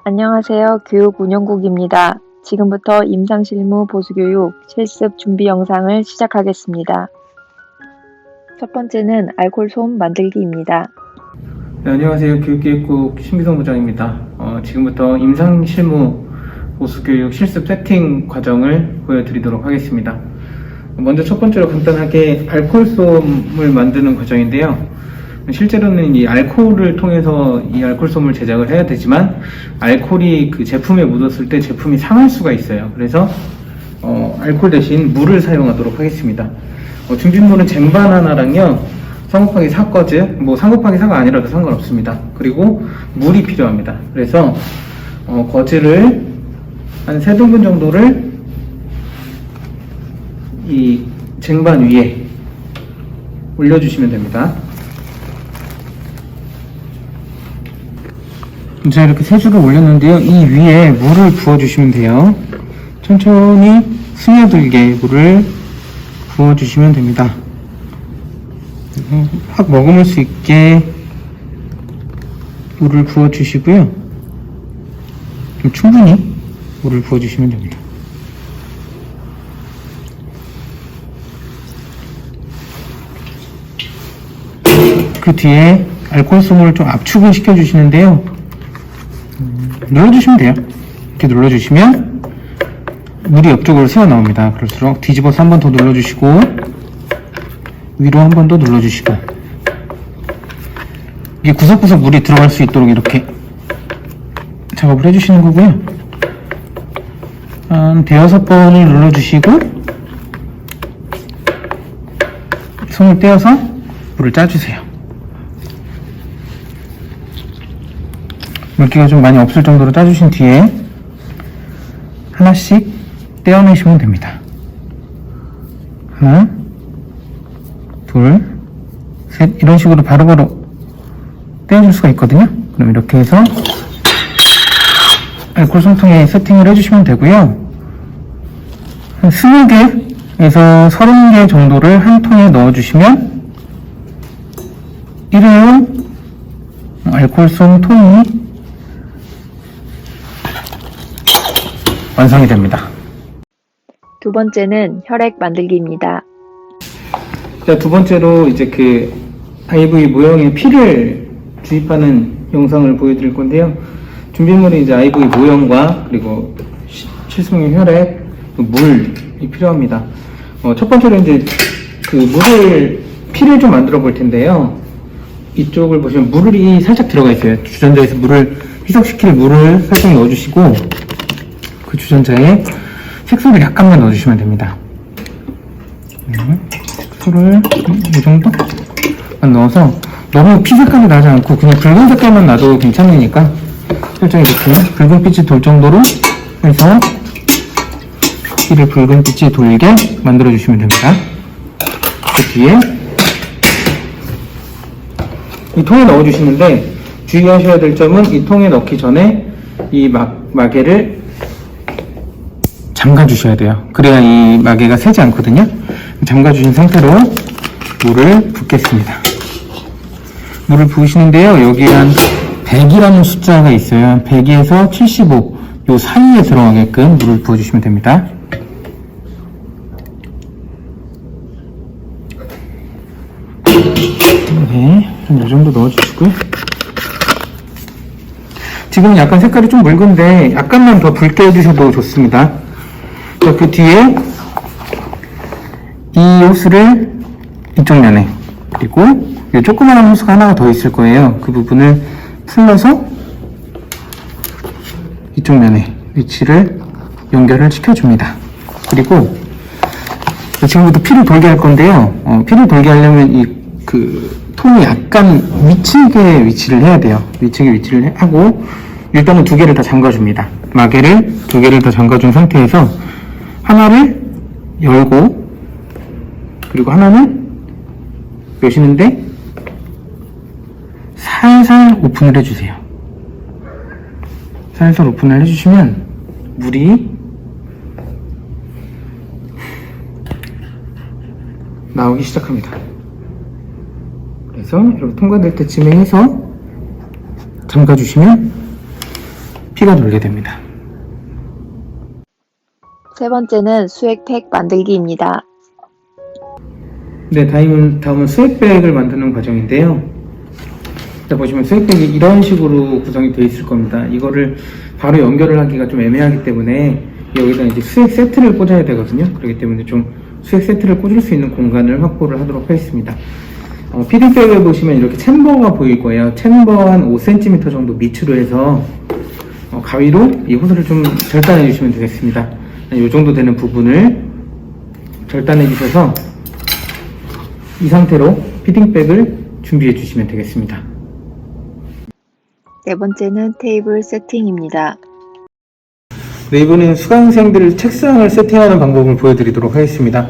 안녕하세요. 교육운영국입니다. 지금부터 임상실무 보수교육 실습 준비 영상을 시작하겠습니다. 첫 번째는 알콜솜 만들기입니다. 네, 안녕하세요. 교육기획국 신비성 부장입니다. 지금부터 임상실무 보수교육 실습 세팅 과정을 보여드리도록 하겠습니다. 먼저 첫 번째로 간단하게 알콜솜을 만드는 과정인데요. 실제로는 이 알코올을 통해서 이 알콜솜을 제작을 해야 되지만 알코올이 그 제품에 묻었을 때 제품이 상할 수가 있어요. 그래서 알코올 대신 물을 사용하도록 하겠습니다. 준비물은 쟁반 하나랑요, 3 곱하기 4 거즈, 3 곱하기 4가 아니라도 상관없습니다. 그리고 물이 필요합니다. 그래서 거즈를 한 3등분 정도를 이 쟁반 위에 올려주시면 됩니다. 자, 이렇게 3줄을 올렸는데요. 이 위에 물을 부어주시면 돼요. 천천히 스며들게 물을 부어주시면 됩니다. 확 머금을 수 있게 물을 부어주시고요. 충분히 물을 부어주시면 됩니다. 그 뒤에 알콜솜을 좀 압축을 시켜주시는데요. 눌러주시면 돼요. 이렇게 눌러주시면 물이 옆쪽으로 새어 나옵니다. 그럴수록 뒤집어서 한 번 더 눌러주시고 위로 한 번 더 눌러주시고, 이게 구석구석 물이 들어갈 수 있도록 이렇게 작업을 해주시는 거고요. 한 5-6번을 눌러주시고 손을 떼어서 물을 짜주세요. 물기가 좀 많이 없을 정도로 짜주신 뒤에 하나씩 떼어내시면 됩니다. 하나, 둘, 셋, 이런 식으로 바로바로 떼어줄 수가 있거든요. 그럼 이렇게 해서 알콜솜통에 세팅을 해주시면 되고요. 한 20개에서 30개 정도를 한 통에 넣어주시면 일회용 알콜솜 통이 완성이 됩니다. 두 번째는 혈액 만들기입니다. 자, 두 번째로 이제 그 IV 모형의 피를 주입하는 영상을 보여드릴 건데요. 준비물은 이제 IV 모형과 그리고 실습용 혈액, 물이 필요합니다. 첫 번째로 이제 그 피를 좀 만들어 볼 텐데요. 이쪽을 보시면 물이 살짝 들어가 있어요. 주전자에서 물을 희석시킬 물을 살짝 넣어주시고, 그 주전자에 색소를 약간만 넣어주시면 됩니다. 색소를 이 정도만 넣어서 너무 피 색깔이 나지 않고 그냥 붉은 색깔만 나도 괜찮으니까 살짝 이렇게 붉은 빛이 돌 정도로 해서 피를 붉은 빛이 돌게 만들어 주시면 됩니다. 그 뒤에 이 통에 넣어 주시는데 주의하셔야 될 점은 이 통에 넣기 전에 이 마개를 잠가 주셔야 돼요. 그래야 이 마개가 새지 않거든요. 잠가 주신 상태로 물을 붓겠습니다. 물을 부으시는데요. 여기에 한 100이라는 숫자가 있어요. 100에서 75, 요 사이에 들어가게끔 물을 부어주시면 됩니다. 네, 좀 이 정도 넣어주시고요. 지금 약간 색깔이 좀 묽은데 약간만 더 붉게 해주셔도 좋습니다. 자, 그 뒤에 이 호스를 이쪽 면에, 그리고 이 조그마한 호스가 하나가 더 있을 거예요. 그 부분을 풀러서 이쪽 면에 위치를 연결을 시켜줍니다. 그리고 지금부터 피를 돌게 할 건데요. 피를 돌게 하려면 통이 약간 위치게 위치를 해야 돼요. 위치게 위치를 하고 일단은 2개를 다 잠가줍니다. 마개를 2개를 다 잠가준 상태에서 하나를 열고, 그리고 하나는 여시는데 살살 오픈을 해주세요. 살살 오픈을 해주시면 물이 나오기 시작합니다. 그래서 이렇게 통과될 때쯤에 해서 잠가주시면 피가 돌게 됩니다. 세 번째는 수액팩 만들기입니다. 네, 다음은 수액백을 만드는 과정인데요. 자, 보시면 수액백이 이런 식으로 구성이 되어 있을 겁니다. 이거를 바로 연결을 하기가 좀 애매하기 때문에 여기다 이제 수액 세트를 꽂아야 되거든요. 그렇기 때문에 좀 수액 세트를 꽂을 수 있는 공간을 확보를 하도록 하겠습니다. 피딩백을 보시면 이렇게 챔버가 보일 거예요. 챔버 한 5cm 정도 밑으로 해서 가위로 이 호스를 좀 절단해 주시면 되겠습니다. 이 정도 되는 부분을 절단해 주셔서 이 상태로 피딩백을 준비해 주시면 되겠습니다. 네 번째는 테이블 세팅입니다. 네, 이번에는 수강생들 책상을 세팅하는 방법을 보여드리도록 하겠습니다.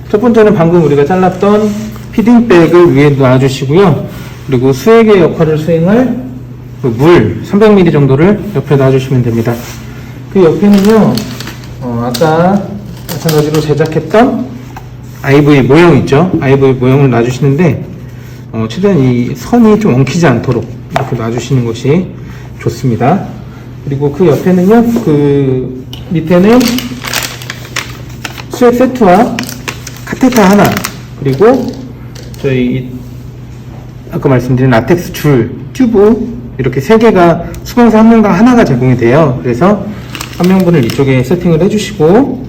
첫 번째는 방금 우리가 잘랐던 피딩백을 위에 놔주시고요. 그리고 수액의 역할을 수행할 물 300ml 정도를 옆에 놔주시면 됩니다. 그 옆에는요, 아까 마찬가지로 제작했던 IV 모형 있죠? IV 모형을 놔주시는데, 최대한 이 선이 좀 엉키지 않도록 이렇게 놔주시는 것이 좋습니다. 그리고 그 옆에는요, 그 밑에는 수액 세트와 카테터 하나, 그리고 저희 아까 말씀드린 라텍스 줄, 튜브 이렇게 3개가 수강생 한 명당 하나가 제공이 돼요. 그래서 한 명분을 이쪽에 세팅을 해주시고,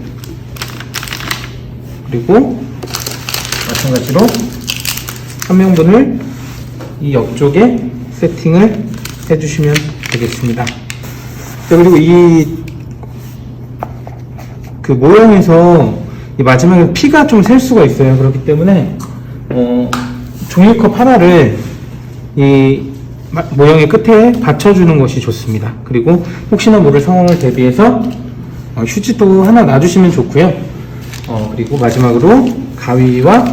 그리고 마찬가지로 한 명분을 이 옆쪽에 세팅을 해주시면 되겠습니다. 그리고 그 모형에서 이 마지막에 피가 좀 셀 수가 있어요. 그렇기 때문에 종이컵 하나를 이 모형의 끝에 받쳐주는 것이 좋습니다. 그리고 혹시나 모를 상황을 대비해서 휴지도 하나 놔주시면 좋고요. 그리고 마지막으로 가위와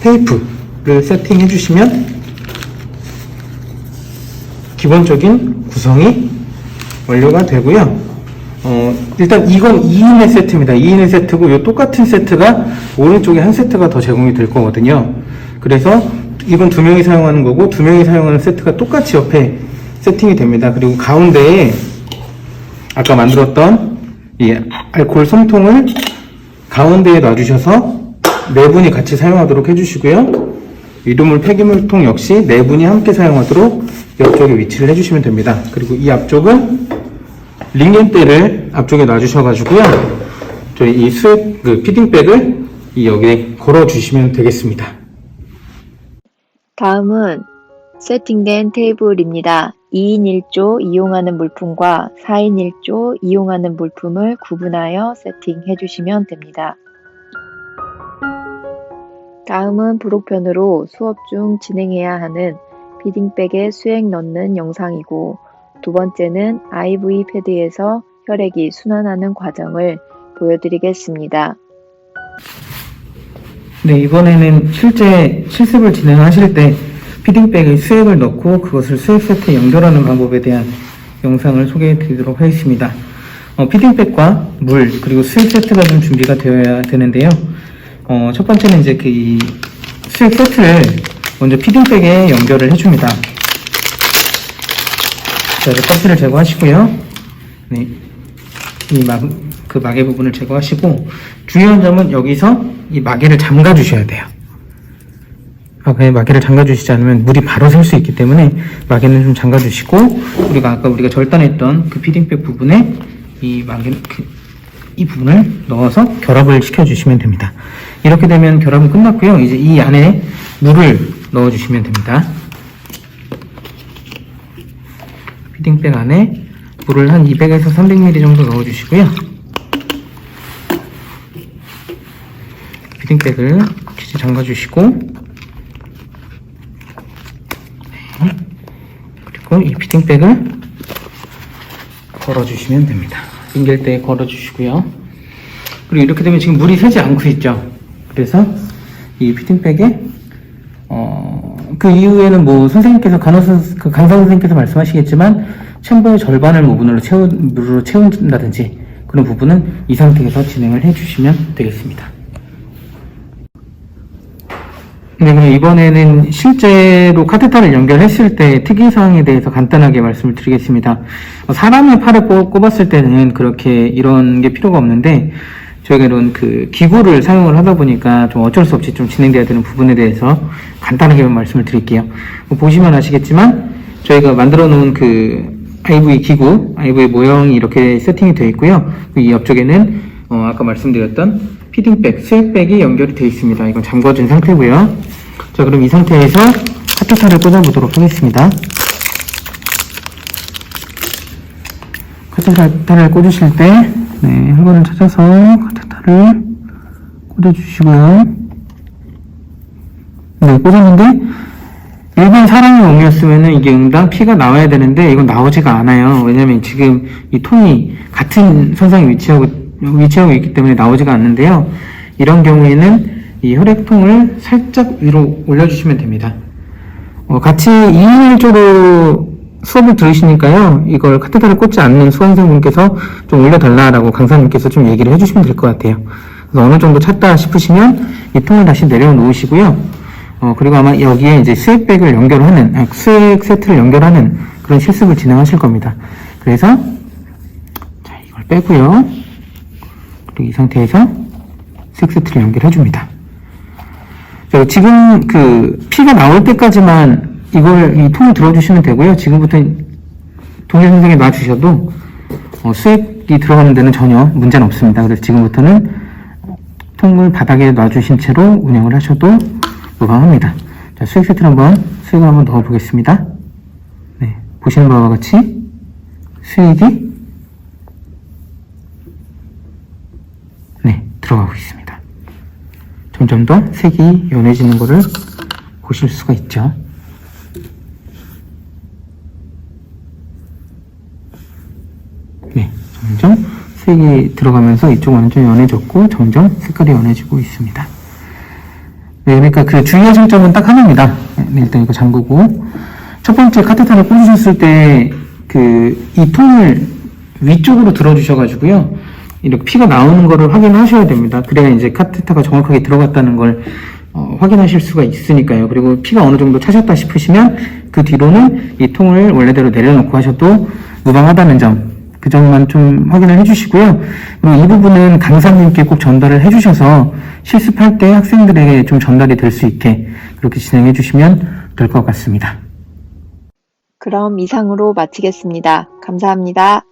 테이프를 세팅해 주시면 기본적인 구성이 완료가 되고요. 일단 이건 2인의 세트입니다. 2인의 세트고 이 똑같은 세트가 오른쪽에 한 세트가 더 제공이 될 거거든요. 그래서 이건 2명이 사용하는 거고 2명이 사용하는 세트가 똑같이 옆에 세팅이 됩니다. 그리고 가운데에 아까 만들었던 이 알코올 솜통을 가운데에 놔주셔서 4분이 같이 사용하도록 해주시고요. 이두물 폐기물통 역시 4분이 함께 사용하도록 옆쪽에 위치를 해주시면 됩니다. 그리고 이 앞쪽은 링겐대를 앞쪽에 놔주셔가지고요. 저희 이 수액 피딩백을 여기에 걸어주시면 되겠습니다. 다음은 세팅된 테이블입니다. 2인 1조 이용하는 물품과 4인 1조 이용하는 물품을 구분하여 세팅해 주시면 됩니다. 다음은 부록편으로 수업 중 진행해야 하는 피딩백에 수액 넣는 영상이고, 두 번째는 IV 패드에서 혈액이 순환하는 과정을 보여드리겠습니다. 네, 이번에는 실제 실습을 진행하실 때 피딩백에 수액을 넣고 그것을 수액 세트에 연결하는 방법에 대한 영상을 소개해 드리도록 하겠습니다. 피딩백과 물 그리고 수액 세트가 좀 준비가 되어야 되는데요. 첫 번째는 이제 이 수액 세트를 먼저 피딩백에 연결을 해줍니다. 자, 껍질을 제거하시고요. 네, 그 마개 부분을 제거하시고, 중요한 점은 여기서 이 마개를 잠가 주셔야 돼요. 마개를 잠가 주시지 않으면 물이 바로 셀 수 있기 때문에 마개는 좀 잠가 주시고, 아까 우리가 절단했던 그 피딩백 부분에 이 이 부분을 넣어서 결합을 시켜 주시면 됩니다. 이렇게 되면 결합은 끝났고요. 이제 이 안에 물을 넣어 주시면 됩니다. 피딩백 안에 물을 한 200에서 300ml 정도 넣어 주시고요. 피딩백을 기지 잠가 주시고, 네. 그리고 이 피딩백을 걸어 주시면 됩니다. 링겔대에 걸어 주시고요. 그리고 이렇게 되면 지금 물이 새지 않고 있죠. 그래서 이 피딩백에 그 이후에는 뭐 선생님께서 강사 선생님께서 말씀하시겠지만 챔버의 절반을 물로 채운다든지 그런 부분은 이 상태에서 진행을 해주시면 되겠습니다. 네, 그럼 이번에는 실제로 카테터를 연결했을 때 특이사항에 대해서 간단하게 말씀을 드리겠습니다. 사람의 팔을 꼽았을 때는 그렇게 이런 게 필요가 없는데, 저희가 이런 그 기구를 사용을 하다 보니까 좀 어쩔 수 없이 좀 진행돼야 되는 부분에 대해서 간단하게 말씀을 드릴게요. 보시면 아시겠지만, 저희가 만들어 놓은 그 IV 기구, IV 모형이 이렇게 세팅이 되어 있고요. 이 옆쪽에는 아까 말씀드렸던 피딩백, 스웩백이 연결이 되어 있습니다. 이건 잠궈진 상태고요. 자, 그럼 이 상태에서 카테터를 꽂아보도록 하겠습니다. 카테터를 꽂으실 때, 네, 혈관을 찾아서 카테터를 꽂아주시고요. 네, 꽂았는데, 일반 사람의 몸이었으면 이게 응당 피가 나와야 되는데, 이건 나오지가 않아요. 왜냐면 지금 이 통이 같은 선상에 위치하고 있기 때문에 나오지가 않는데요. 이런 경우에는 이 혈액통을 살짝 위로 올려주시면 됩니다. 같이 2인 1조로 수업을 들으시니까요. 이걸 카테터를 꽂지 않는 수강생분께서 좀 올려달라라고 강사님께서 좀 얘기를 해주시면 될 것 같아요. 그래서 어느 정도 찼다 싶으시면 이 통을 다시 내려놓으시고요. 그리고 아마 여기에 이제 스웩백을 연결하는, 스웩 세트를 연결하는 그런 실습을 진행하실 겁니다. 그래서, 자, 이걸 빼고요. 그리고 이 상태에서 스웩 세트를 연결해줍니다. 자, 지금 그 피가 나올 때까지만 이 통을 들어주시면 되고요. 지금부터 동일 선생에 놔주셔도 스웩이 들어가는 데는 전혀 문제는 없습니다. 그래서 지금부터는 통을 바닥에 놔주신 채로 운영을 하셔도 무방합니다. 자, 스웩 세트를 한번 넣어 보겠습니다. 네, 보시는 바와 같이 스웩이 네, 들어가고 있습니다. 점점 더 색이 연해지는 것을 보실 수가 있죠. 네, 점점 색이 들어가면서 이쪽 완전 연해졌고 점점 색깔이 연해지고 있습니다. 네, 그러니까 그 주의하실 점은 딱 하나입니다. 네, 일단 이거 잠그고 첫 번째 카테터를 꽂으셨을 때 이 통을 위쪽으로 들어주셔가지고요. 이렇게 피가 나오는 거를 확인하셔야 됩니다. 그래야 이제 카테터가 정확하게 들어갔다는 걸 확인하실 수가 있으니까요. 그리고 피가 어느 정도 차셨다 싶으시면 그 뒤로는 이 통을 원래대로 내려놓고 하셔도 무방하다는 점, 그 점만 좀 확인을 해주시고요. 그리고 이 부분은 강사님께 꼭 전달을 해주셔서 실습할 때 학생들에게 좀 전달이 될 수 있게 그렇게 진행해 주시면 될 것 같습니다. 그럼 이상으로 마치겠습니다. 감사합니다.